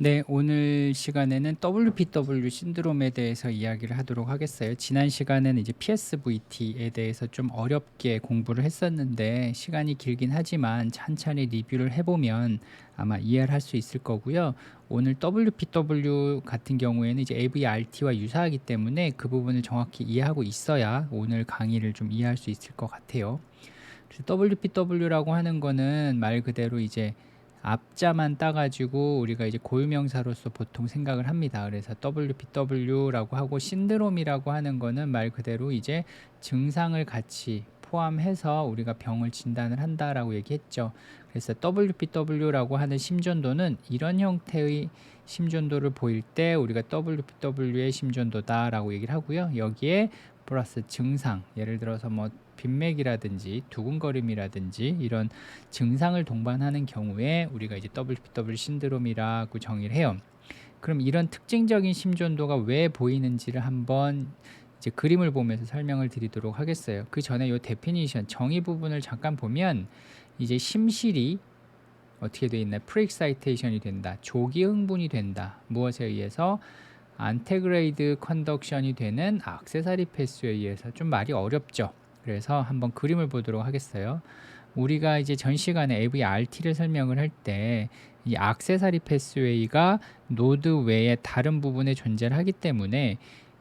네, 오늘 시간에는 WPW 신드롬에 대해서 이야기를 하도록 하겠어요. 지난 시간에는 이제 PSVT에 대해서 좀 어렵게 공부를 했었는데 시간이 길긴 하지만 찬찬히 리뷰를 해보면 아마 이해를 할 수 있을 거고요. 오늘 WPW 같은 경우에는 이제 AVRT와 유사하기 때문에 그 부분을 정확히 이해하고 있어야 오늘 강의를 좀 이해할 수 있을 것 같아요. WPW라고 하는 거는 말 그대로 이제 앞자만 따가지고 우리가 이제 고유명사로서 보통 생각을 합니다. 그래서 WPW라고 하고 신드롬이라고 하는 거는 말 그대로 이제 증상을 같이 포함해서 우리가 병을 진단을 한다라고 얘기했죠. 그래서 WPW라고 하는 심전도는 이런 형태의 심전도를 보일 때 우리가 WPW의 심전도다라고 얘기를 하고요. 여기에 플러스 증상, 예를 들어서 뭐 빈맥이라든지 두근거림이라든지 이런 증상을 동반하는 경우에 우리가 이제 WPW 신드롬이라고 정의를 해요. 그럼 이런 특징적인 심전도가 왜 보이는지를 한번 이제 그림을 보면서 설명을 드리도록 하겠어요. 그 전에 이 데피니션 정의 부분을 잠깐 보면 이제 심실이 어떻게 되어 있나요? 프리엑사이테이션이 된다. 조기 흥분이 된다. 무엇에 의해서? 안테그레이드 컨덕션이 되는 액세서리 패스에 의해서. 좀 말이 어렵죠. 그래서 한번 그림을 보도록 하겠어요. 우리가 이제 전 시간에 AVRT를 설명을 할 때 이 액세서리 패스웨이가 노드 외에 다른 부분에 존재를 하기 때문에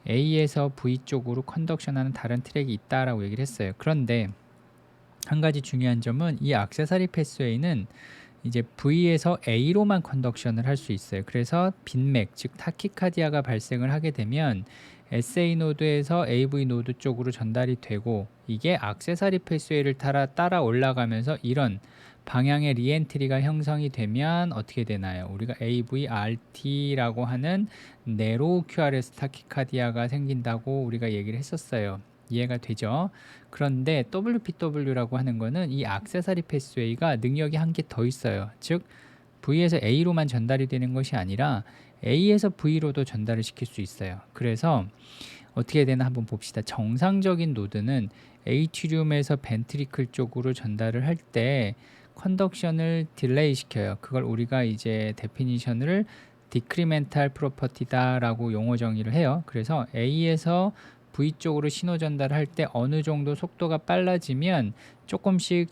A에서 V 쪽으로 컨덕션하는 다른 트랙이 있다라고 얘기를 했어요. 그런데 한 가지 중요한 점은 이 액세서리 패스웨이는 이제 V에서 A로만 컨덕션을 할 수 있어요. 그래서 빈맥, 즉 타키카디아가 발생을 하게 되면 SA 노드에서 AV 노드 쪽으로 전달이 되고 이게 액세서리 패스웨이를 따라 올라가면서 이런 방향의 리엔트리가 형성이 되면 어떻게 되나요? 우리가 AVRT라고 하는 네로우 QRS 타키카디아가 생긴다고 우리가 얘기를 했었어요. 이해가 되죠? 그런데 WPW라고 하는 거는 이 액세서리 패스웨이가 능력이 한 개 더 있어요. 즉 V에서 A로만 전달이 되는 것이 아니라 A에서 V로도 전달을 시킬 수 있어요. 그래서 어떻게 되나 한번 봅시다. 정상적인 노드는 에이트리움에서 벤트리클 쪽으로 전달을 할 때 컨덕션을 딜레이 시켜요. 그걸 우리가 이제 데피니션을 디크리멘탈 프로퍼티다라고 용어 정의를 해요. 그래서 A에서 V 쪽으로 신호 전달할 때 어느 정도 속도가 빨라지면 조금씩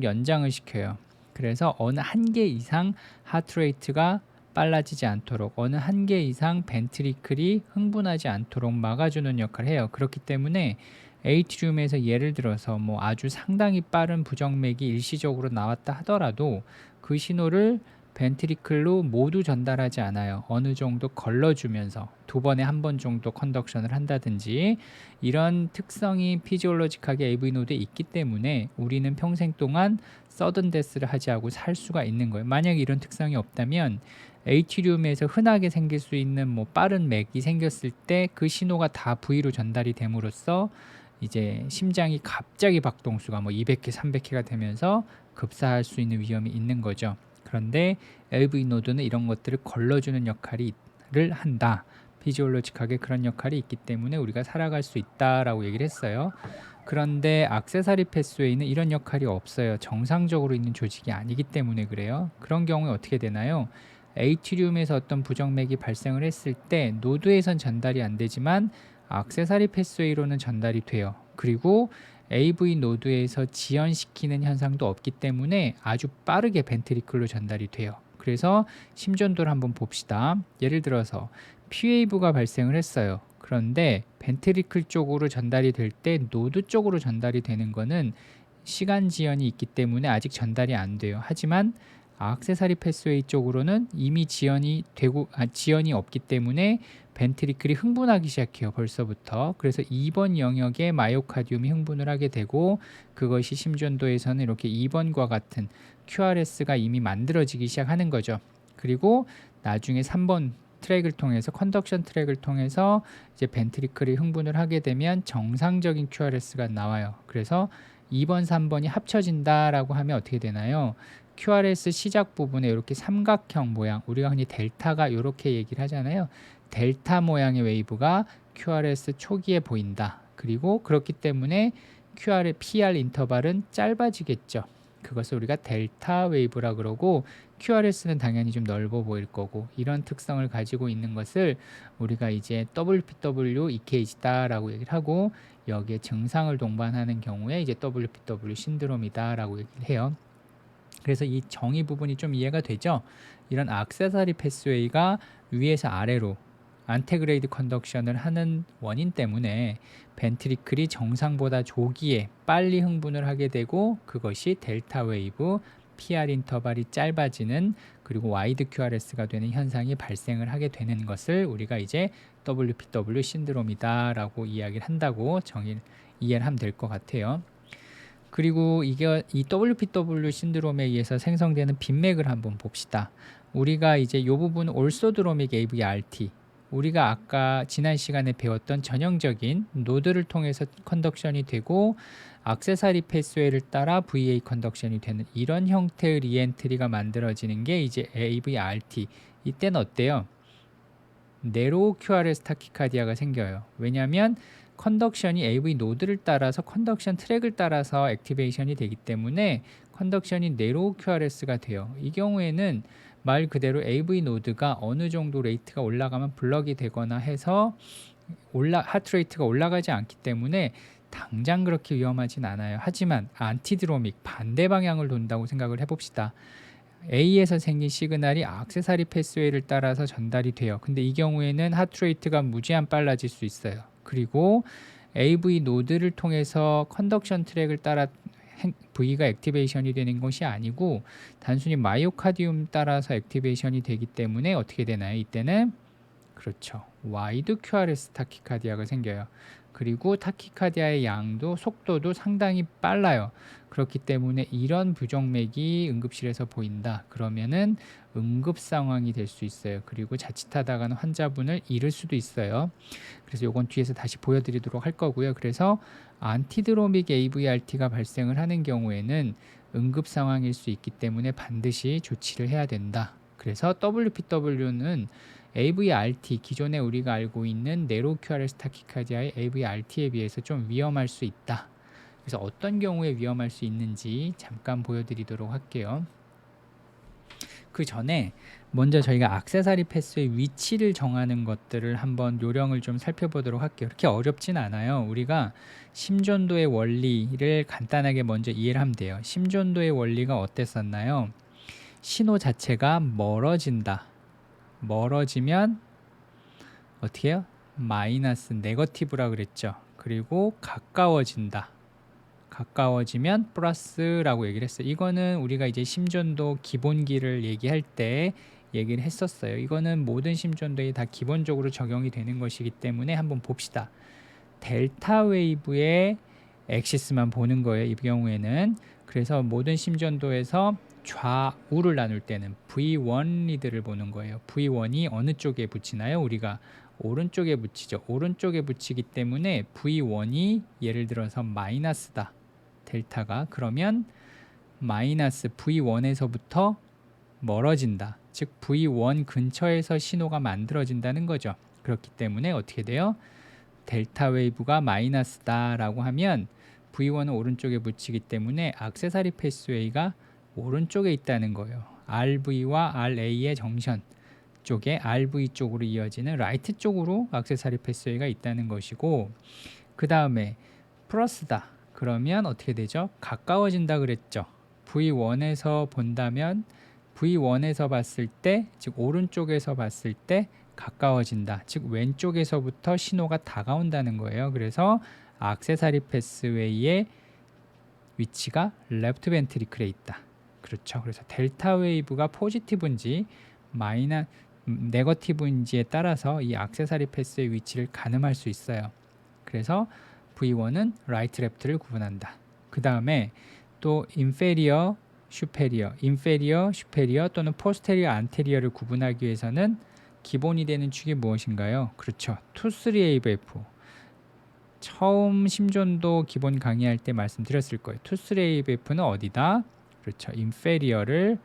연장을 시켜요. 그래서 어느 한계 이상 하트레이트가 빨라지지 않도록, 어느 한계 이상 벤트리클이 흥분하지 않도록 막아주는 역할을 해요. 그렇기 때문에 에이트리움에서 예를 들어서 뭐 아주 상당히 빠른 부정맥이 일시적으로 나왔다 하더라도 그 신호를 벤트리클로 모두 전달하지 않아요. 어느 정도 걸러주면서 두 번에 한 번 정도 컨덕션을 한다든지 이런 특성이 피지올로직하게 AV 노드에 있기 때문에 우리는 평생 동안 서든 데스를 하지 않고 살 수가 있는 거예요. 만약 이런 특성이 없다면 에이티리움에서 흔하게 생길 수 있는 뭐 빠른 맥이 생겼을 때 그 신호가 다 V로 전달이 됨으로써 이제 심장이 갑자기 박동수가 뭐 200회, 300회가 되면서 급사할 수 있는 위험이 있는 거죠. 그런데 LV 노드는 이런 것들을 걸러주는 역할을 한다. 피지올로직하게 그런 역할이 있기 때문에 우리가 살아갈 수 있다라고 얘기를 했어요. 그런데 액세서리 패스웨이는 이런 역할이 없어요. 정상적으로 있는 조직이 아니기 때문에 그래요. 그런 경우에 어떻게 되나요? 에이트리움에서 어떤 부정맥이 발생을 했을 때 노드에선 전달이 안 되지만 액세서리 패스웨이로는 전달이 돼요. 그리고 AV 노드에서 지연시키는 현상도 없기 때문에 아주 빠르게 벤트리클로 전달이 돼요. 그래서 심전도를 한번 봅시다. 예를 들어서 P웨이브가 발생을 했어요. 그런데 벤트리클 쪽으로 전달이 될 때 노드 쪽으로 전달이 되는 거는 시간 지연이 있기 때문에 아직 전달이 안 돼요. 하지만 액세서리 패스웨이 쪽으로는 이미 지연이 없기 때문에 벤트리클이 흥분하기 시작해요. 벌써부터. 그래서 2번 영역에 마이오카디움이 흥분을 하게 되고 그것이 심전도에서는 이렇게 2번과 같은 QRS가 이미 만들어지기 시작하는 거죠. 그리고 나중에 3번 트랙을 통해서 컨덕션 트랙을 통해서 이제 벤트리클이 흥분을 하게 되면 정상적인 QRS가 나와요. 그래서 2번, 3번이 합쳐진다라고 하면 어떻게 되나요? QRS 시작 부분에 이렇게 삼각형 모양, 우리가 흔히 델타가 이렇게 얘기를 하잖아요. 델타 모양의 웨이브가 QRS 초기에 보인다. 그리고 그렇기 때문에 PR 인터벌은 짧아지겠죠. 그것을 우리가 델타 웨이브라 그러고 QRS는 당연히 좀 넓어 보일 거고 이런 특성을 가지고 있는 것을 우리가 이제 WPW EKG다라고 얘기를 하고 여기에 증상을 동반하는 경우에 이제 WPW 신드롬이다라고 얘기를 해요. 그래서 이 정의 부분이 좀 이해가 되죠? 이런 액세서리 패스웨이가 위에서 아래로 안테그레이드 컨덕션을 하는 원인 때문에 벤트리클이 정상보다 조기에 빨리 흥분을 하게 되고 그것이 델타 웨이브, PR 인터벌이 짧아지는 그리고 와이드 QRS가 되는 현상이 발생을 하게 되는 것을 우리가 이제 WPW 신드롬이다 라고 이야기를 한다고 이해를 하면 될 것 같아요. 그리고 이게 이 WPW 신드롬에 의해서 생성되는 빈맥을 한번 봅시다. 우리가 이제 이 부분 올소드로믹 AVRT 우리가 아까 지난 시간에 배웠던 전형적인 노드를 통해서 컨덕션이 되고 액세서리 패스웨이를 따라 VA 컨덕션이 되는 이런 형태의 리엔트리가 만들어지는 게 이제 AVRT. 이때는 어때요? 네로우 QRS 타키카디아가 생겨요. 왜냐하면 컨덕션이 AV 노드를 따라서 컨덕션 트랙을 따라서 액티베이션이 되기 때문에 컨덕션이 네로우 QRS가 돼요. 이 경우에는 말 그대로 AV 노드가 어느 정도 레이트가 올라가면 블럭이 되거나 해서 하트레이트가 올라가지 않기 때문에 당장 그렇게 위험하진 않아요. 하지만 안티드로믹 반대 방향을 돈다고 생각을 해봅시다. A에서 생긴 시그널이 액세서리 패스웨이를 따라서 전달이 돼요. 근데 이 경우에는 하트레이트가 무제한 빨라질 수 있어요. 그리고 AV 노드를 통해서 컨덕션 트랙을 따라 V가 액티베이션이 되는 것이 아니고 단순히 마이오카디움 따라서 액티베이션이 되기 때문에 어떻게 되나요? 이때는 그렇죠. 와이드 QRS 타키카디아가 생겨요. 그리고 타키카디아의 양도 속도도 상당히 빨라요. 그렇기 때문에 이런 부정맥이 응급실에서 보인다. 그러면은 응급 상황이 될 수 있어요. 그리고 자칫하다가는 환자분을 잃을 수도 있어요. 그래서 요건 뒤에서 다시 보여드리도록 할 거고요. 그래서 안티드로믹 AVRT가 발생을 하는 경우에는 응급 상황일 수 있기 때문에 반드시 조치를 해야 된다. 그래서 WPW는 AVRT, 기존에 우리가 알고 있는 네로 QRS 타키카디아의 AVRT에 비해서 좀 위험할 수 있다. 그래서 어떤 경우에 위험할 수 있는지 잠깐 보여드리도록 할게요. 그 전에 먼저 저희가 액세서리 패스의 위치를 정하는 것들을 한번 요령을 좀 살펴보도록 할게요. 그렇게 어렵진 않아요. 우리가 심전도의 원리를 간단하게 먼저 이해를 하면 돼요. 심전도의 원리가 어땠었나요? 신호 자체가 멀어진다. 멀어지면 어떻게 해요? 마이너스 네거티브라 그랬죠. 그리고 가까워진다. 가까워지면 플러스라고 얘기를 했어요. 이거는 우리가 이제 심전도 기본기를 얘기할 때 얘기를 했었어요. 이거는 모든 심전도에 다 기본적으로 적용이 되는 것이기 때문에 한번 봅시다. 델타 웨이브의 엑시스만 보는 거예요. 이 경우에는. 그래서 모든 심전도에서 좌우를 나눌 때는 V1 리드를 보는 거예요. V1이 어느 쪽에 붙이나요? 우리가 오른쪽에 붙이죠. 오른쪽에 붙이기 때문에 V1이 예를 들어서 마이너스다. 델타가. 그러면 마이너스 V1에서부터 멀어진다. 즉 V1 근처에서 신호가 만들어진다는 거죠. 그렇기 때문에 어떻게 돼요? 델타 웨이브가 마이너스다 라고 하면 V1은 오른쪽에 붙이기 때문에 액세서리 패스웨이가 오른쪽에 있다는 거예요. RV와 RA의 정션 쪽에 RV 쪽으로 이어지는 라이트 쪽으로 액세서리 패스웨이가 있다는 것이고, 그 다음에 플러스다. 그러면 어떻게 되죠? 가까워진다 그랬죠. V1에서 본다면 V1에서 봤을 때, 즉 오른쪽에서 봤을 때 가까워진다. 즉 왼쪽에서부터 신호가 다가온다는 거예요. 그래서 액세서리 패스웨이의 위치가 레프트 벤트리클에 있다. 그렇죠. 그래서 델타 웨이브가 포지티브인지 네거티브인지에 따라서 이 액세서리 패스의 위치를 가늠할 수 있어요. 그래서 V1은 라이트 레프트를 구분한다. 그 다음에 또 인페리어, 슈페리어 또는 포스테리어, 안테리어를 구분하기 위해서는 기본이 되는 축이 무엇인가요? 그렇죠. 2,3AVF. 처음 심전도 기본 강의할 때 말씀드렸을 거예요. 2,3AVF는 어디다? 그렇죠. 인페리어를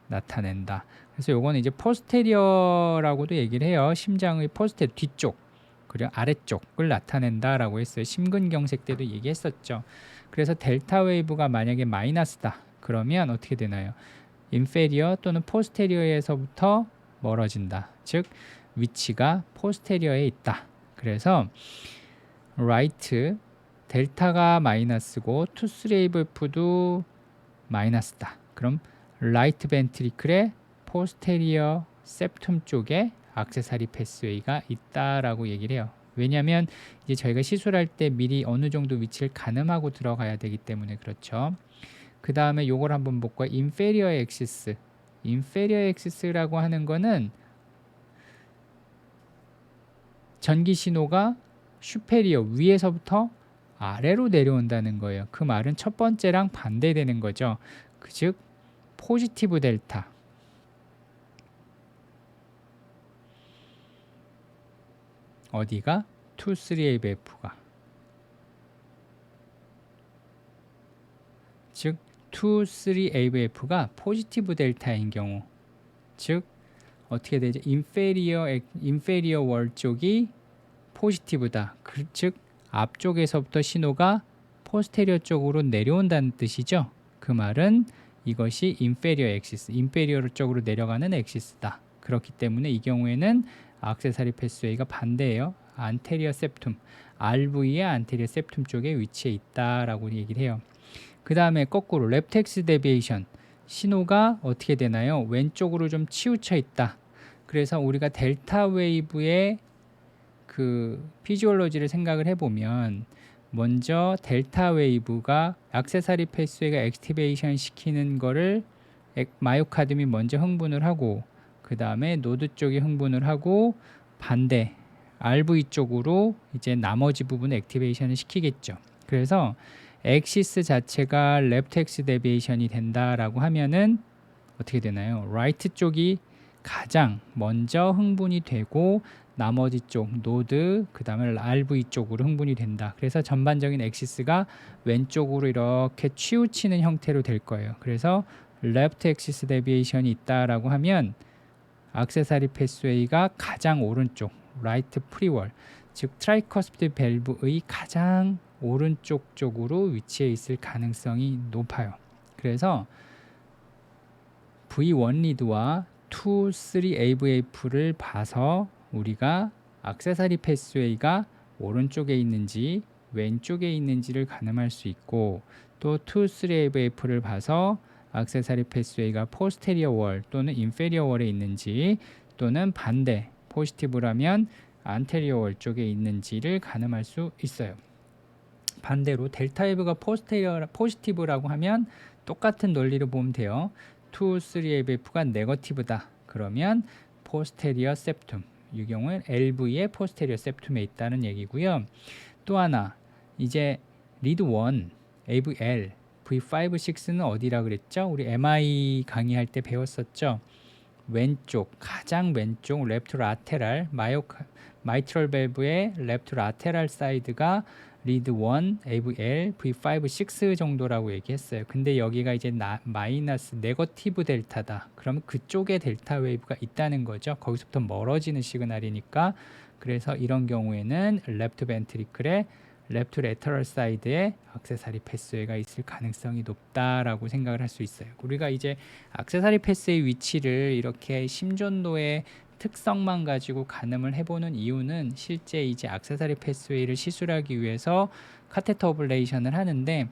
나타낸다. 그래서 요거는 이제 포스테리어라고도 얘기를 해요. 심장의 포스테리어 뒤쪽 그리고 아래쪽을 나타낸다라고 했어요. 심근경색 때도 얘기했었죠. 그래서 델타 웨이브가 만약에 마이너스다. 그러면 어떻게 되나요? inferior 또는 posterior에서부터 멀어진다. 즉 위치가 posterior에 있다. 그래서 right 델타가 마이너스고 투스 AVF도 마이너스다. 그럼 right ventricle의 posterior septum 쪽에 액세서리 패스웨이가 있다라고 얘기를 해요. 왜냐하면 이제 저희가 시술할 때 미리 어느 정도 위치를 가늠하고 들어가야 되기 때문에 그렇죠. 그 다음에 요걸 한번 볼까요? inferior axis. inferior axis라고 하는 거는 전기 신호가 superior 위에서부터 아래로 내려온다는 거예요. 그 말은 첫 번째랑 반대되는 거죠. 즉 포지티브 델타. 어디가? 2, 3AVF가. 즉 2, 3AVF가 포지티브 델타인 경우. 즉 어떻게 되죠? 인페리어 월 쪽이 포지티브다. 즉 앞쪽에서부터 신호가 포스테리어 쪽으로 내려온다는 뜻이죠. 그 말은 이것이 인페리어 엑시스, 인페리어 쪽으로 내려가는 엑시스다. 그렇기 때문에 이 경우에는 액세서리 패스웨이가 반대예요. 안테리어 septum, RV의 안테리어 septum 쪽에 위치해 있다라고 얘기를 해요. 그 다음에 거꾸로 랩텍스 데비에이션, 신호가 어떻게 되나요? 왼쪽으로 좀 치우쳐 있다. 그래서 우리가 델타 웨이브의 그 피지올로지를 생각을 해보면 먼저 델타 웨이브가 액세서리 패스웨이가 액티베이션 시키는 거를 마이오카드미 먼저 흥분을 하고 그 다음에 노드 쪽이 흥분을 하고 반대 RV 쪽으로 이제 나머지 부분 액티베이션을 시키겠죠. 그래서 엑시스 자체가 랩텍스 데비에이션이 된다라고 하면은 어떻게 되나요? 라이트 쪽이 가장 먼저 흥분이 되고 나머지 쪽 노드 그 다음에 RV 쪽으로 흥분이 된다. 그래서 전반적인 엑시스가 왼쪽으로 이렇게 치우치는 형태로 될 거예요. 그래서 레프트 엑시스 데비에이션이 있다라고 하면 액세서리 패스웨이가 가장 오른쪽 라이트 프리월 즉 트라이커스피드 밸브의 가장 오른쪽 쪽으로 위치해 있을 가능성이 높아요. 그래서 V1 리드와 2, 3 AVF를 봐서 우리가 액세서리 패스웨이가 오른쪽에 있는지 왼쪽에 있는지를 가늠할 수 있고 또 2, 3 AVF를 봐서 액세서리 패스웨이가 포스테리어 월 또는 인페리어 월에 있는지 또는 반대 포지티브라면 안테리어 월 쪽에 있는지를 가늠할 수 있어요. 반대로 델타 웨이브가 포지티브라고 하면 똑같은 논리로 보면 돼요. 2, 3 AVF가 네거티브다. 그러면 포스테리어 septum 이 경우는 LV의 포스테리어 septum에 있다는 얘기고요. 또 하나 이제 리드 1 AVL V5, 6는 어디라 그랬죠? 우리 MI 강의할 때 배웠었죠. 왼쪽 가장 왼쪽 랩트 라테랄 마이트럴 밸브의 랩트 라테랄 사이드가 리드 1, AVL, V5, 6 정도라고 얘기했어요. 근데 여기가 이제 마이너스 네거티브 델타다. 그러면 그쪽에 델타 웨이브가 있다는 거죠. 거기서부터 멀어지는 시그널이니까. 그래서 이런 경우에는 랩트 벤트리클의 랩트 레터럴 사이드에 액세서리 패스웨이가 있을 가능성이 높다라고 생각을 할 수 있어요. 우리가 이제 액세서리 패스의 위치를 이렇게 심전도의 특성만 가지고 가늠을 해보는 이유는 실제 이제 액세서리 패스웨이를 시술하기 위해서 카테터 어블레이션을 하는데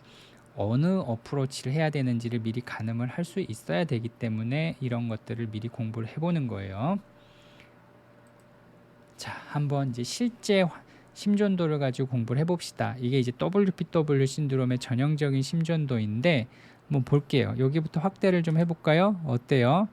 어느 어프로치를 해야 되는지를 미리 가늠을 할 수 있어야 되기 때문에 이런 것들을 미리 공부를 해보는 거예요. 자, 한번 이제 실제 심전도를 가지고 공부를 해봅시다. 이게 이제 WPW 신드롬의 전형적인 심전도인데 한번 볼게요. 여기부터 확대를 좀 해볼까요? 어때요?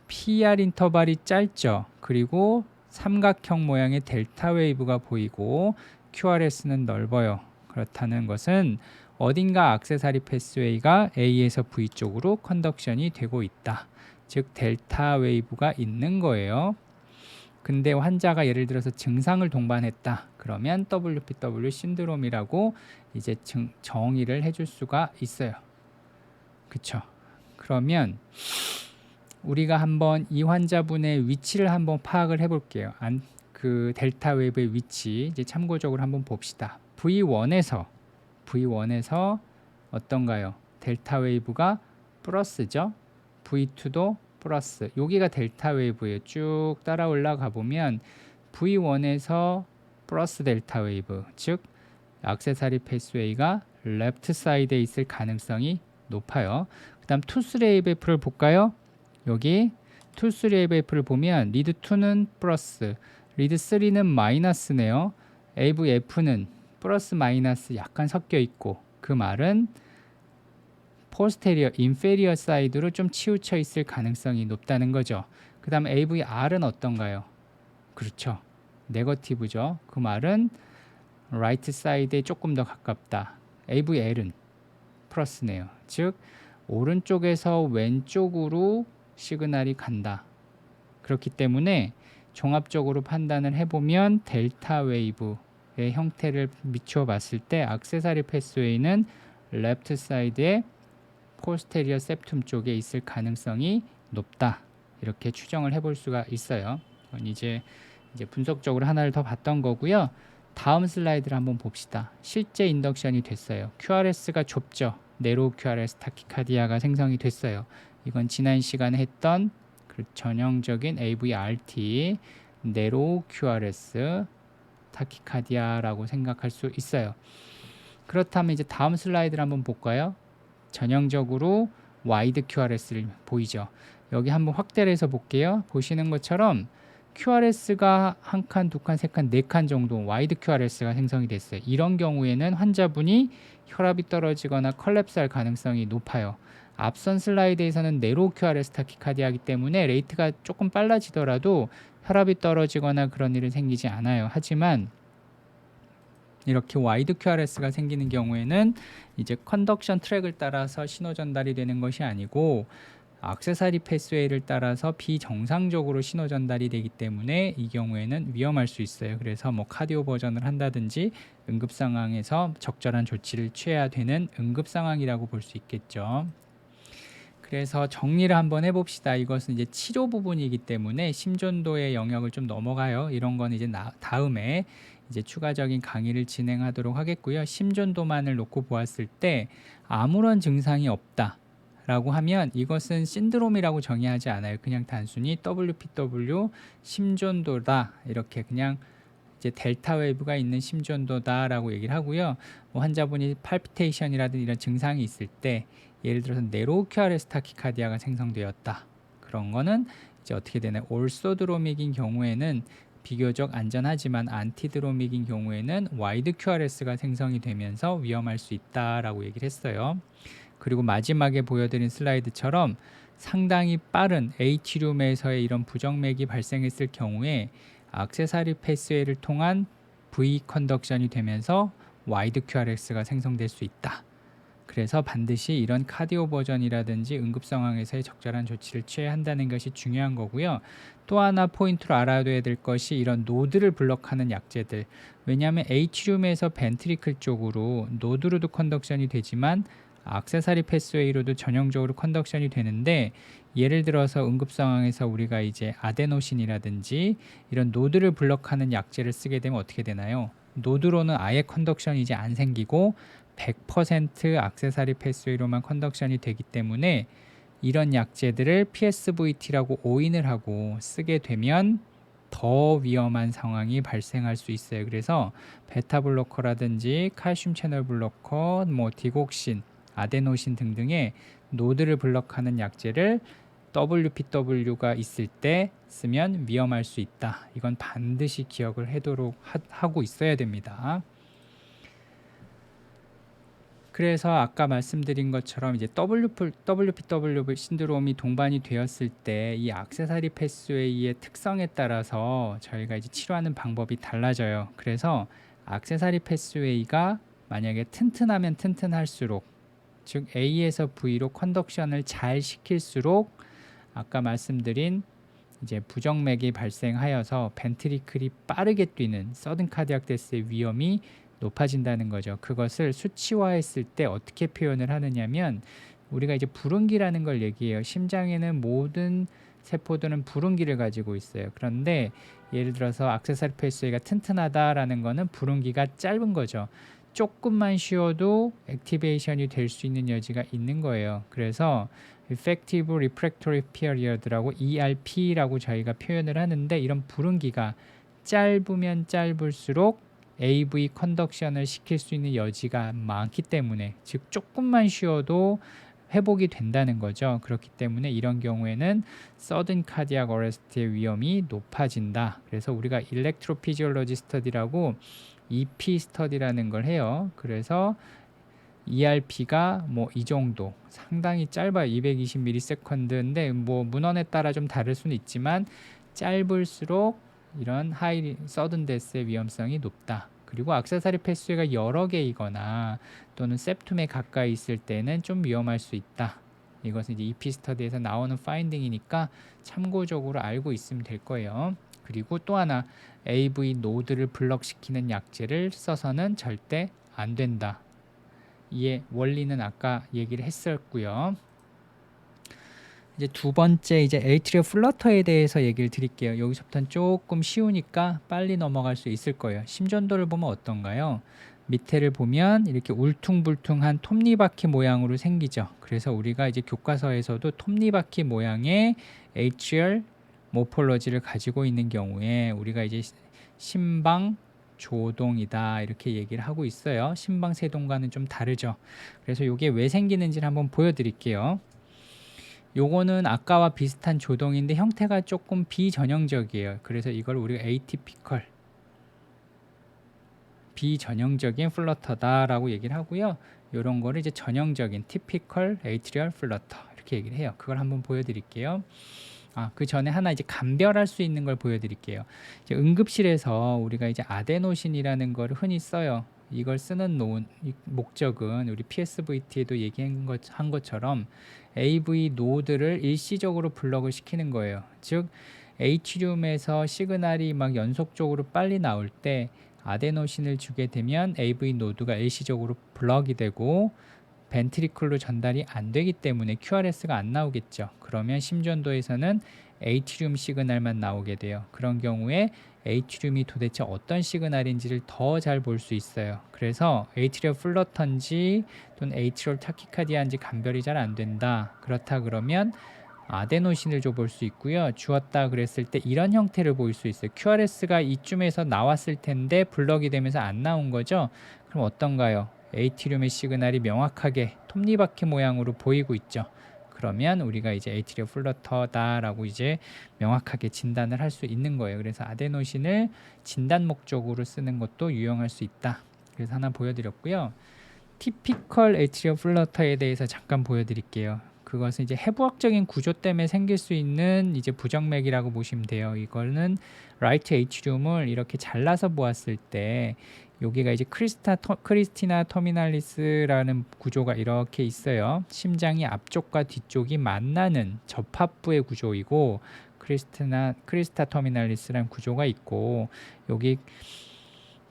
PR 인터벌이 짧죠. 그리고 삼각형 모양의 델타 웨이브가 보이고 QRS는 넓어요. 그렇다는 것은 어딘가 액세서리 패스웨이가 A에서 V 쪽으로 컨덕션이 되고 있다. 즉 델타 웨이브가 있는 거예요. 근데 환자가 예를 들어서 증상을 동반했다. 그러면 WPW 신드롬이라고 이제 정의를 해줄 수가 있어요. 그쵸? 그러면 우리가 한번 이 환자분의 위치를 한번 파악을 해볼게요. 그 델타 웨이브의 위치 이제 참고적으로 한번 봅시다. V1에서 어떤가요? 델타 웨이브가 플러스죠. V2도 플러스. 여기가 델타 웨이브예요. 쭉 따라 올라가 보면 V1에서 플러스 델타 웨이브, 즉 액세서리 패스웨이가 레프트 사이드에 있을 가능성이 높아요. 그 다음 투3 AVF를 볼까요? 여기 투3 AVF를 보면 리드 2는 플러스, 리드 3는 마이너스네요. AVF는 플러스 마이너스 약간 섞여 있고, 그 말은 포스테리어, 인페리어 사이드로 좀 치우쳐 있을 가능성이 높다는 거죠. 그 다음 AVR은 어떤가요? 그렇죠. 네거티브죠. 그 말은 라이트 사이드에 조금 더 가깝다. AVL은 플러스네요. 즉 오른쪽에서 왼쪽으로 시그널이 간다. 그렇기 때문에 종합적으로 판단을 해보면 델타 웨이브의 형태를 비추어 봤을 때 액세서리 패스웨이는 레프트 사이드에 포스테리어 septum 쪽에 있을 가능성이 높다. 이렇게 추정을 해볼 수가 있어요. 이제 분석적으로 하나를 더 봤던 거고요. 다음 슬라이드를 한번 봅시다. 실제 인덕션이 됐어요. QRS가 좁죠. 네로우 QRS 타키카디아가 생성이 됐어요. 이건 지난 시간에 했던 그 전형적인 AVRT 네로우 QRS 타키카디아라고 생각할 수 있어요. 그렇다면 이제 다음 슬라이드를 한번 볼까요? 전형적으로 와이드 QRS를 보이죠. 여기 한번 확대를 해서 볼게요. 보시는 것처럼 QRS가 한 칸, 두 칸, 세 칸, 네 칸 정도 와이드 QRS가 생성이 됐어요. 이런 경우에는 환자분이 혈압이 떨어지거나 컬랩스할 가능성이 높아요. 앞선 슬라이드에서는 네로우 QRS 타키카디아이기 때문에 레이트가 조금 빨라지더라도 혈압이 떨어지거나 그런 일은 생기지 않아요. 하지만 이렇게 와이드 QRS가 생기는 경우에는 이제 컨덕션 트랙을 따라서 신호 전달이 되는 것이 아니고 액세서리 패스웨이를 따라서 비정상적으로 신호 전달이 되기 때문에 이 경우에는 위험할 수 있어요. 그래서 뭐 카디오 버전을 한다든지 응급 상황에서 적절한 조치를 취해야 되는 응급 상황이라고 볼 수 있겠죠. 그래서 정리를 한번 해봅시다. 이것은 이제 치료 부분이기 때문에 심전도의 영역을 좀 넘어가요. 이런 건 이제 다음에 이제 추가적인 강의를 진행하도록 하겠고요. 심전도만을 놓고 보았을 때 아무런 증상이 없다 라고 하면 이것은 신드롬이라고 정의하지 않아요. 그냥 단순히 WPW 심전도다, 이렇게 그냥 이제 델타 웨이브가 있는 심전도다 라고 얘기를 하고요. 뭐 환자분이 팔피테이션이라든 이런 증상이 있을 때 예를 들어서 네로우 QRS 타키카디아가 생성되었다, 그런 거는 이제 어떻게 되나요? 올소드로믹인 경우에는 비교적 안전하지만 안티드로믹인 경우에는 와이드 QRS가 생성이 되면서 위험할 수 있다라고 얘기를 했어요. 그리고 마지막에 보여드린 슬라이드처럼 상당히 빠른 H룸에서의 이런 부정맥이 발생했을 경우에 액세서리 패스웨이를 통한 V 컨덕션이 되면서 와이드 QRS가 생성될 수 있다. 그래서 반드시 이런 카디오 버전이라든지 응급 상황에서의 적절한 조치를 취해야 한다는 것이 중요한 거고요. 또 하나 포인트로 알아둬야 될 것이 이런 노드를 블럭하는 약제들. 왜냐하면 H룸에서 벤트리클 쪽으로 노드로도 컨덕션이 되지만 액세서리 패스웨이로도 전형적으로 컨덕션이 되는데, 예를 들어서 응급 상황에서 우리가 이제 아데노신이라든지 이런 노드를 블럭하는 약제를 쓰게 되면 어떻게 되나요? 노드로는 아예 컨덕션이 이제 안 생기고 100% 액세서리 패스웨이로만 컨덕션이 되기 때문에 이런 약제들을 PSVT라고 오인을 하고 쓰게 되면 더 위험한 상황이 발생할 수 있어요. 그래서 베타 블로커라든지 칼슘 채널 블로커, 뭐 디곡신, 아데노신 등등의 노드를 블럭하는 약제를 WPW가 있을 때 쓰면 위험할 수 있다. 이건 반드시 기억을 하고 있어야 됩니다. 그래서 아까 말씀드린 것처럼 이제 WPW 신드롬이 동반이 되었을 때 이 액세서리 패스웨이의 특성에 따라서 저희가 이제 치료하는 방법이 달라져요. 그래서 액세서리 패스웨이가 만약에 튼튼하면 튼튼할수록, 즉 A에서 V로 컨덕션을 잘 시킬수록 아까 말씀드린 이제 부정맥이 발생하여서 벤트리클이 빠르게 뛰는 서든 카디악 데스의 위험이 높아진다는 거죠. 그것을 수치화했을 때 어떻게 표현을 하느냐면 우리가 이제 부릉기라는 걸 얘기해요. 심장에는 모든 세포들은 부릉기를 가지고 있어요. 그런데 예를 들어서 액세서리 패스웨이가 튼튼하다라는 거는 부릉기가 짧은 거죠. 조금만 쉬어도 액티베이션이 될 수 있는 여지가 있는 거예요. 그래서 Effective Refractory Period라고 ERP라고 저희가 표현을 하는데, 이런 불응기가 짧으면 짧을수록 AV 컨덕션을 시킬 수 있는 여지가 많기 때문에, 즉 조금만 쉬어도 회복이 된다는 거죠. 그렇기 때문에 이런 경우에는 Sudden Cardiac Arrest의 위험이 높아진다. 그래서 우리가 Electrophysiology Study라고 EP 스터디라는 걸 해요. 그래서 ERP가 뭐 이 정도, 상당히 짧아요. 220ms인데 뭐 문헌에 따라 좀 다를 수는 있지만 짧을수록 이런 하이 서든 데스의 위험성이 높다. 그리고 악세사리 패스웨이가 여러 개이거나 또는 septum에 가까이 있을 때는 좀 위험할 수 있다. 이것은 이제 EP 스터디에서 나오는 파인딩이니까 참고적으로 알고 있으면 될 거예요. 그리고 또 하나, AV 노드를 블럭시키는 약제를 써서는 절대 안 된다. 이의 원리는 아까 얘기를 했었고요. 이제 두 번째, 이제 에이트리어 플러터에 대해서 얘기를 드릴게요. 여기서부터는 조금 쉬우니까 빨리 넘어갈 수 있을 거예요. 심전도를 보면 어떤가요? 밑에를 보면 이렇게 울퉁불퉁한 톱니바퀴 모양으로 생기죠. 그래서 우리가 이제 교과서에서도 톱니바퀴 모양의 에이트리얼 모폴러지를 가지고 있는 경우에 우리가 이제 심방 조동이다 이렇게 얘기를 하고 있어요. 심방 세동과는 좀 다르죠. 그래서 이게 왜 생기는지를 한번 보여드릴게요. 요거는 아까와 비슷한 조동인데 형태가 조금 비전형적이에요. 그래서 이걸 우리가 atypical, 비전형적인 플러터다라고 얘기를 하고요. 요런 거를 이제 전형적인 typical atrial flutter 이렇게 얘기를 해요. 그걸 한번 보여드릴게요. 그 전에 하나 이제 감별할 수 있는 걸 보여드릴게요. 이제 응급실에서 우리가 이제 아데노신이라는 걸 흔히 써요. 이걸 쓰는 목적은 우리 PSVT에도 얘기한 것처럼 AV 노드를 일시적으로 블럭을 시키는 거예요. 즉 H륨에서 시그널이 막 연속적으로 빨리 나올 때 아데노신을 주게 되면 AV 노드가 일시적으로 블럭이 되고 벤트리클로 전달이 안 되기 때문에 QRS가 안 나오겠죠. 그러면 심전도에서는 H륨 시그널만 나오게 돼요. 그런 경우에 H륨이 도대체 어떤 시그널인지를 더 잘 볼 수 있어요. 그래서 에이트리얼 플러터인지 또는 에이트리얼 타키카디아인지 감별이 잘 안 된다. 그렇다 그러면 아데노신을 줘 볼 수 있고요. 주었다 그랬을 때 이런 형태를 보일 수 있어요. QRS가 이쯤에서 나왔을 텐데 블럭이 되면서 안 나온 거죠. 그럼 어떤가요? 에이트리움의 시그널이 명확하게 톱니바퀴 모양으로 보이고 있죠. 그러면 우리가 이제 에이트리얼 플러터다라고 이제 명확하게 진단을 할 수 있는 거예요. 그래서 아데노신을 진단 목적으로 쓰는 것도 유용할 수 있다. 그래서 하나 보여드렸고요. 티피컬 에이트리얼 플러터에 대해서 잠깐 보여드릴게요. 그것은 이제 해부학적인 구조 때문에 생길 수 있는 이제 부정맥이라고 보시면 돼요. 이거는 라이트 H륨을 이렇게 잘라서 보았을 때 여기가 이제 크리스티나 터미널리스라는 구조가 이렇게 있어요. 심장이 앞쪽과 뒤쪽이 만나는 접합부의 구조이고 크리스타 터미널리스라는 구조가 있고 여기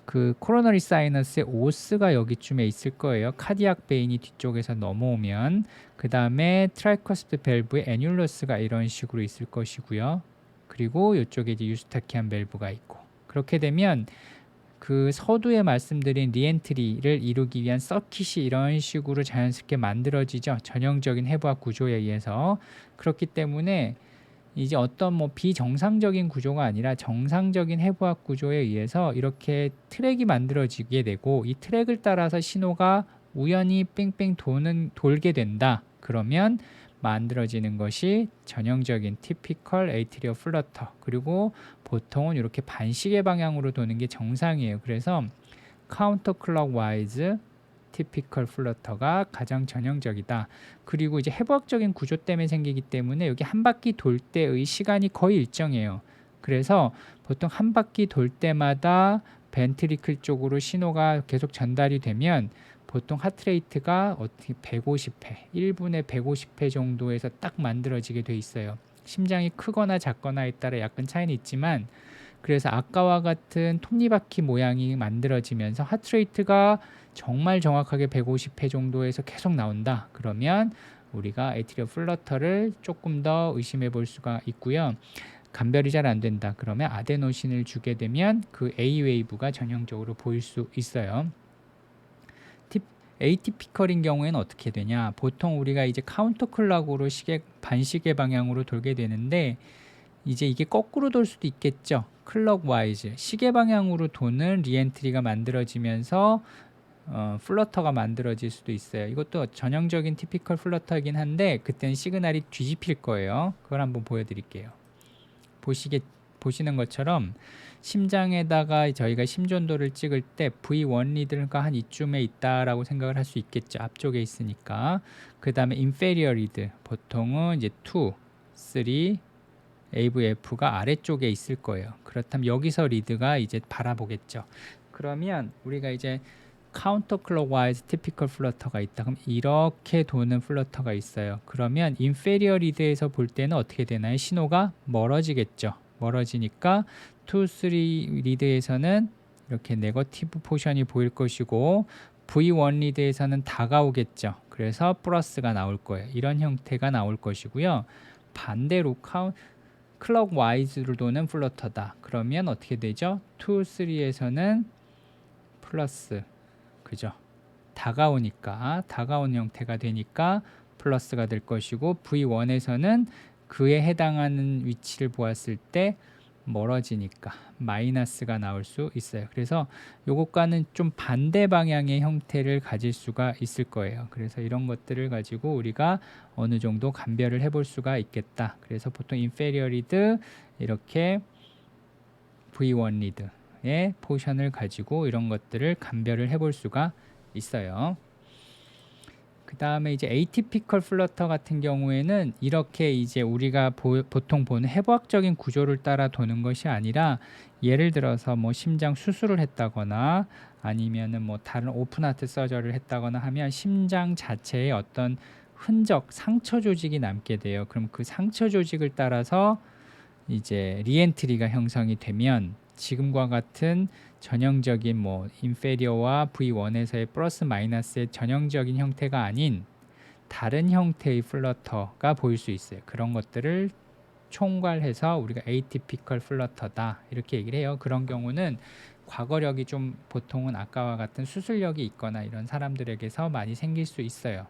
그 코로너리 사이너스의 오스가 여기쯤에 있을 거예요. 카디악 베인이 뒤쪽에서 넘어오면 그 다음에 트라이커스피 밸브의 애뉴러스가 이런 식으로 있을 것이고요. 그리고 이쪽에 이제 유스타키안 밸브가 있고 그렇게 되면 그 서두에 말씀드린 리엔트리를 이루기 위한 서킷이 이런 식으로 자연스럽게 만들어지죠. 전형적인 해부학 구조에 의해서. 그렇기 때문에 이제 어떤 뭐 비정상적인 구조가 아니라 정상적인 해부학 구조에 의해서 이렇게 트랙이 만들어지게 되고 이 트랙을 따라서 신호가 우연히 뺑뺑 돌게 된다. 그러면 만들어지는 것이 전형적인 typical atrial flutter. 그리고 보통은 이렇게 반시계 방향으로 도는 게 정상이에요. 그래서 counterclockwise typical flutter가 가장 전형적이다. 그리고 이제 해부학적인 구조 때문에 생기기 때문에 여기 한 바퀴 돌 때의 시간이 거의 일정해요. 그래서 보통 한 바퀴 돌 때마다 벤트리클 쪽으로 신호가 계속 전달이 되면 보통 하트레이트가 어떻게 150회, 1분에 150회 정도에서 딱 만들어지게 돼 있어요. 심장이 크거나 작거나에 따라 약간 차이는 있지만 그래서 아까와 같은 톱니바퀴 모양이 만들어지면서 하트레이트가 정말 정확하게 150회 정도에서 계속 나온다. 그러면 우리가 에이트리얼 플러터를 조금 더 의심해 볼 수가 있고요. 감별이 잘 안 된다. 그러면 아데노신을 주게 되면 그 A 웨이브가 전형적으로 보일 수 있어요. 에이티피컬인 경우에는 어떻게 되냐? 보통 우리가 이제 카운터 클럭으로 반시계 방향으로 돌게 되는데 이제 이게 거꾸로 돌 수도 있겠죠. 클럭 와이즈 시계 방향으로 도는 리엔트리가 만들어지면서 플러터가 만들어질 수도 있어요. 이것도 전형적인 티피컬 플러터이긴 한데 그때는 시그널이 뒤집힐 거예요. 그걸 한번 보여드릴게요. 보시는 것처럼 심장에다가 저희가 심전도를 찍을 때 V1 리드가 한 이쯤에 있다라고 생각을 할 수 있겠죠. 앞쪽에 있으니까. 그 다음에 inferior 리드 보통은 이제 2, 3, AVF가 아래쪽에 있을 거예요. 그렇다면 여기서 리드가 이제 바라보겠죠. 그러면 우리가 이제 카운터 클럭와이즈 티피컬 플러터가 있다. 그럼 이렇게 도는 플러터가 있어요. 그러면 인페리어 리드에서 볼 때는 어떻게 되나요? 신호가 멀어지겠죠. 멀어지니까 2, 3 리드에서는 이렇게 네거티브 포션이 보일 것이고 V1 리드에서는 다가오겠죠. 그래서 플러스가 나올 거예요. 이런 형태가 나올 것이고요. 반대로 클럭 와이즈로 도는 플러터다. 그러면 어떻게 되죠? 2, 3에서는 플러스, 그죠? 다가오는 형태가 되니까 플러스가 될 것이고 V1에서는 그에 해당하는 위치를 보았을 때 멀어지니까 마이너스가 나올 수 있어요. 그래서 요것과는 좀 반대 방향의 형태를 가질 수가 있을 거예요. 그래서 이런 것들을 가지고 우리가 어느 정도 감별을 해볼 수가 있겠다. 그래서 보통 inferior 리드 이렇게 V1 리드의 포션을 가지고 이런 것들을 감별을 해볼 수가 있어요. 그 다음에 이제 에이티피컬 플러터 같은 경우에는 이렇게 이제 우리가 보통 보는 해부학적인 구조를 따라 도는 것이 아니라 예를 들어서 뭐 심장 수술을 했다거나 아니면은 뭐 다른 오픈하트 서저리를 했다거나 하면 심장 자체에 어떤 흔적, 상처 조직이 남게 돼요. 그럼 그 상처 조직을 따라서 이제 리엔트리가 형성이 되면 지금과 같은 전형적인 뭐 인페리어와 V1에서의 플러스 마이너스의 전형적인 형태가 아닌 다른 형태의 플러터가 보일 수 있어요. 그런 것들을 총괄해서 우리가 에이티피컬 플러터다 이렇게 얘기를 해요. 그런 경우는 과거력이 좀 보통은 아까와 같은 수술력이 있거나 이런 사람들에게서 많이 생길 수 있어요.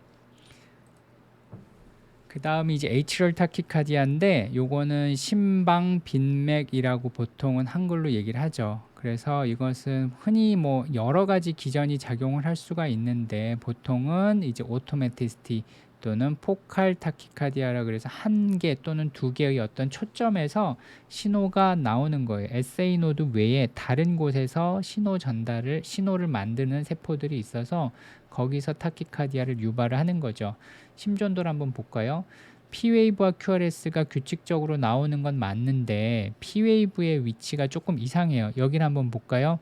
그 다음이 이제 에이트리얼 타키카디아인데 요거는 심방 빈맥이라고 보통은 한글로 얘기를 하죠. 그래서 이것은 흔히 뭐 여러 가지 기전이 작용을 할 수가 있는데 보통은 이제 오토매티스티 또는 포칼 타키카디아라 그래서 한 개 또는 두 개의 어떤 초점에서 신호가 나오는 거예요. SA 노드 외에 다른 곳에서 신호를 만드는 세포들이 있어서 거기서 타키카디아를 유발을 하는 거죠. 심전도를 한번 볼까요? P웨이브와 QRS가 규칙적으로 나오는 건 맞는데 P웨이브의 위치가 조금 이상해요. 여기를 한번 볼까요?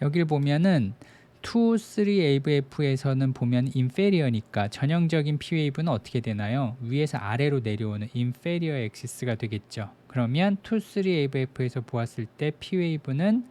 여기를 보면은 2, 3 AVF에서는 보면 인페리어니까 전형적인 P웨이브는 어떻게 되나요? 위에서 아래로 내려오는 인페리어 엑시스가 되겠죠. 그러면 2, 3 AVF에서 보았을 때 P웨이브는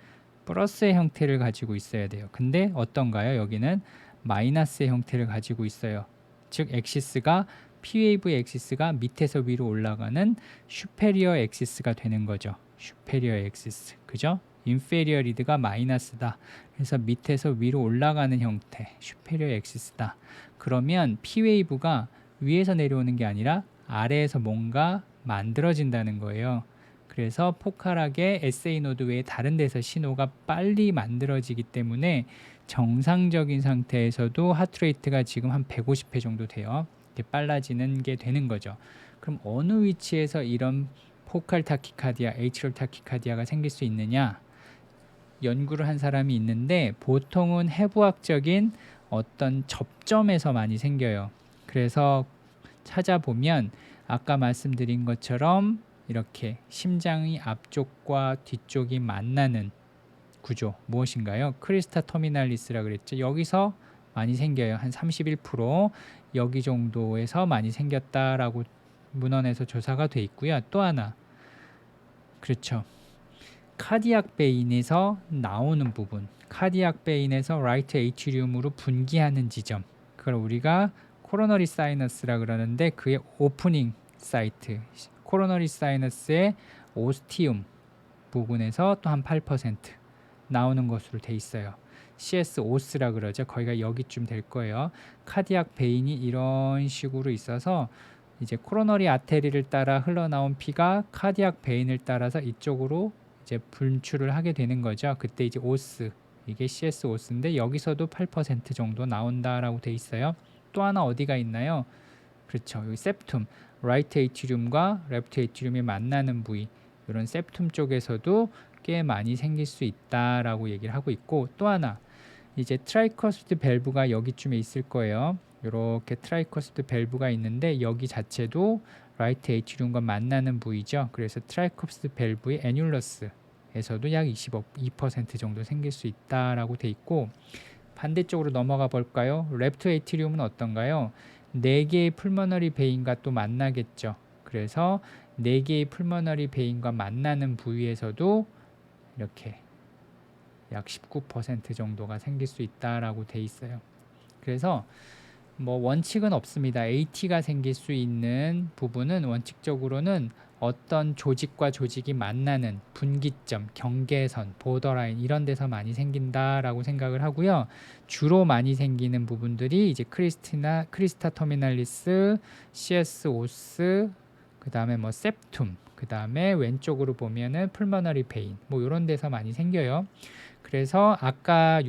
플러스의 형태를 가지고 있어야 돼요. 근데 어떤가요? 여기는 마이너스의 형태를 가지고 있어요. 즉 엑시스가 P웨이브의 엑시스가 밑에서 위로 올라가는 슈페리어 엑시스가 되는 거죠. 슈페리어 엑시스. 그죠? 인페리어 리드가 마이너스다. 그래서 밑에서 위로 올라가는 형태, 슈페리어 엑시스다. 그러면 P웨이브가 위에서 내려오는 게 아니라 아래에서 뭔가 만들어진다는 거예요. 그래서 포칼하게 SA 노드 외에 다른 데서 신호가 빨리 만들어지기 때문에 정상적인 상태에서도 하트레이트가 지금 한 150회 정도 돼요. 이렇게 빨라지는 게 되는 거죠. 그럼 어느 위치에서 이런 포칼 타키카디아, 에이트리얼 타키카디아가 생길 수 있느냐? 연구를 한 사람이 있는데 보통은 해부학적인 어떤 접점에서 많이 생겨요. 그래서 찾아보면 아까 말씀드린 것처럼 이렇게 심장의 앞쪽과 뒤쪽이 만나는 구조 무엇인가요? 크리스타 터미날리스라 그랬죠. 여기서 많이 생겨요. 한 31% 여기 정도에서 많이 생겼다라고 문헌에서 조사가 돼 있고요. 또 하나 그렇죠. 카디악 베인에서 나오는 부분, 카디악 베인에서 라이트 에이트리움으로 분기하는 지점, 그걸 우리가 코로너리 사이너스라 그러는데 그의 오프닝 사이트, 코로너리 사이너스의 오스티움 부분에서 또 한 8% 나오는 것으로 돼 있어요. CS 오스라 그러죠. 거기가 여기쯤 될 거예요. 카디악 베인이 이런 식으로 있어서 이제 코로너리 아테리를 따라 흘러나온 피가 카디악 베인을 따라서 이쪽으로 이제 분출을 하게 되는 거죠. 그때 이제 오스, 이게 CS 오스인데 여기서도 8% 정도 나온다라고 돼 있어요. 또 하나 어디가 있나요? 그렇죠. 여기 septum, 라이트 에이트리움과 레프트 에이트리움이 만나는 부위, 이런 septum 쪽에서도 꽤 많이 생길 수 있다라고 얘기를 하고 있고, 또 하나 이제 트라이커스트 밸브가 여기쯤에 있을 거예요. 이렇게 트라이커스트 밸브가 있는데 여기 자체도 라이트 에이트리움과 만나는 부위죠. 그래서 트라이커스트 밸브의 애뉴러스에서도 약 22% 정도 생길 수 있다라고 돼 있고, 반대쪽으로 넘어가 볼까요? 레프트 에이트리움은 어떤가요? 4개의 풀머너리 베인과 또 만나겠죠. 그래서 4개의 풀머너리 베인과 만나는 부위에서도 이렇게 약 19% 정도가 생길 수 있다라고 돼 있어요. 그래서 뭐 원칙은 없습니다. AT가 생길 수 있는 부분은 원칙적으로는 어떤 조직과 조직이 만나는 분기점, 경계선, 보더라인 이런 데서 많이 생긴다라고 생각을 하고요. 주로 많이 생기는 부분들이 이제 크리스타 터미널리스, CS 오스, 그 다음에 뭐 septum, 그 다음에 왼쪽으로 보면은 풀머너리 베인, 뭐 이런 데서 많이 생겨요. 그래서 아까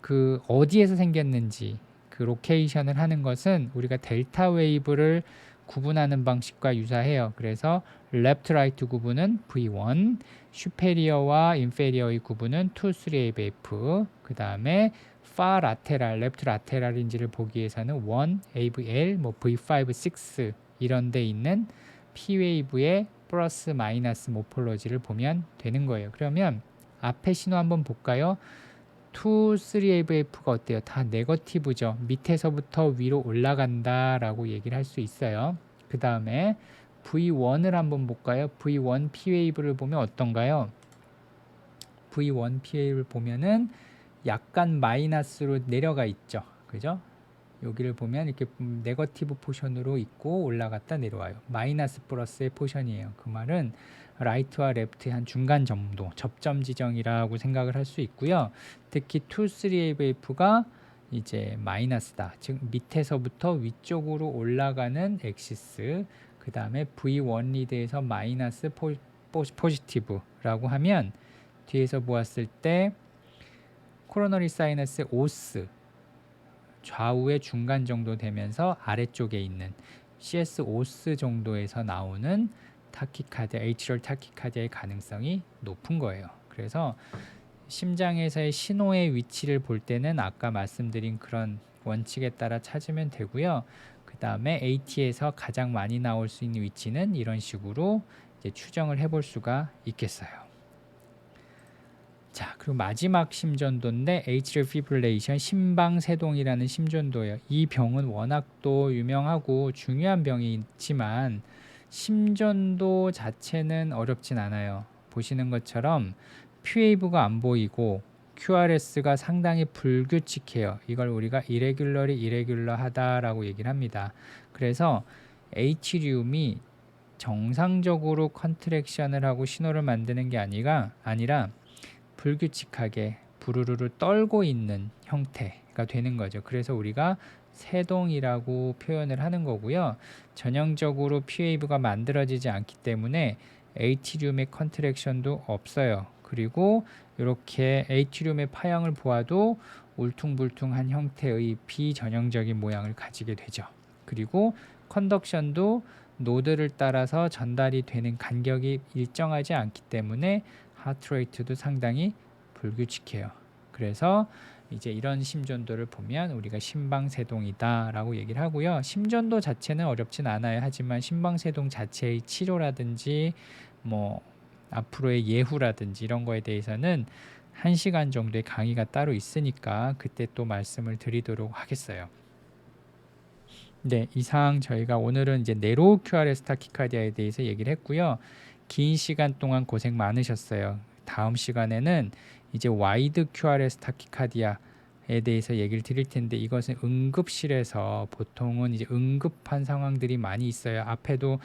그 어디에서 생겼는지 그 로케이션을 하는 것은 우리가 델타 웨이브를 구분하는 방식과 유사해요. 그래서 레프트 라이트 구분은 V1, 슈페리어와 인페리어의 구분은 2, 3, AVF, 그 다음에 파 라테랄, 레프트 라테랄인지를 보기 위해서는 1, AVL, 뭐 V5, 6 이런 데 있는 P 웨이브의 플러스 마이너스 모폴로지를 보면 되는 거예요. 그러면 앞에 신호 한번 볼까요? 2, 3AVF가 어때요? 다 네거티브죠. 밑에서부터 위로 올라간다 라고 얘기를 할 수 있어요. 그 다음에 V1을 한번 볼까요? V1 P웨이브를 보면 어떤가요? V1 P웨이브를 보면은 약간 마이너스로 내려가 있죠. 그죠? 여기를 보면 이렇게 네거티브 포션으로 있고 올라갔다 내려와요. 마이너스 플러스의 포션이에요. 그 말은 라이트와 레프트의 한 중간 정도, 접점 지점이라고 생각을 할 수 있고요. 특히 2, 3AVF가 이제 마이너스다. 즉 밑에서부터 위쪽으로 올라가는 엑시스, 그 다음에 V1 리드에서 마이너스 포지티브라고 하면 뒤에서 보았을 때 코로너리 사이너스 오스 좌우의 중간 정도 되면서 아래쪽에 있는 CS 오스 정도에서 나오는 타키카디아, 에이트리얼 타키카디아의 가능성이 높은 거예요. 그래서 심장에서의 신호의 위치를 볼 때는 아까 말씀드린 그런 원칙에 따라 찾으면 되고요. 그 다음에 AT에서 가장 많이 나올 수 있는 위치는 이런 식으로 이제 추정을 해볼 수가 있겠어요. 자, 그리고 마지막 심전도인데 Atrial Fibrillation, 심방세동이라는 심전도예요. 이 병은 워낙 또 유명하고 중요한 병이 있지만 심전도 자체는 어렵진 않아요. 보시는 것처럼 P웨이브가 안 보이고 QRS가 상당히 불규칙해요. 이걸 우리가 이레귤러하다라고 얘기를 합니다. 그래서 H리움이 정상적으로 컨트랙션을 하고 신호를 만드는 게 아니라 불규칙하게 부르르르 떨고 있는 형태가 되는 거죠. 그래서 우리가 세동이라고 표현을 하는 거고요. 전형적으로 P웨이브가 만들어지지 않기 때문에 에이티리움의 컨트랙션도 없어요. 그리고 이렇게 에이티리움의 파형을 보아도 울퉁불퉁한 형태의 비전형적인 모양을 가지게 되죠. 그리고 컨덕션도 노드를 따라서 전달이 되는 간격이 일정하지 않기 때문에 하트레이트도 상당히 불규칙해요. 그래서 이제 이런 심전도를 보면 우리가 심방세동이다 라고 얘기를 하고요. 심전도 자체는 어렵진 않아요. 하지만 심방세동 자체의 치료라든지 뭐 앞으로의 예후라든지 이런 거에 대해서는 1시간 정도의 강의가 따로 있으니까 그때 또 말씀을 드리도록 하겠어요. 네, 이상 저희가 오늘은 이제 네로우 QRS 타키카디아에 대해서 얘기를 했고요. 긴 시간 동안 고생 많으셨어요. 다음 시간에는 이제 와이드 QRS 타키카디아에 대해서 얘기를 드릴 텐데 이것은 응급실에서 보통은 이제 응급한 상황들이 많이 있어요. 앞에도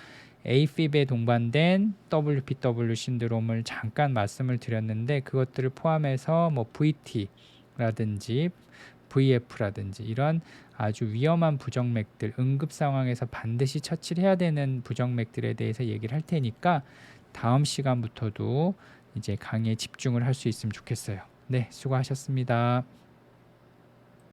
AFib에 동반된 WPW 신드롬을 잠깐 말씀을 드렸는데 그것들을 포함해서 뭐 VT, 라든지 VF라든지 이런 아주 위험한 부정맥들, 응급 상황에서 반드시 처치를 해야 되는 부정맥들에 대해서 얘기를 할 테니까 다음 시간부터도 이제 강의에 집중을 할 수 있으면 좋겠어요. 네, 수고하셨습니다.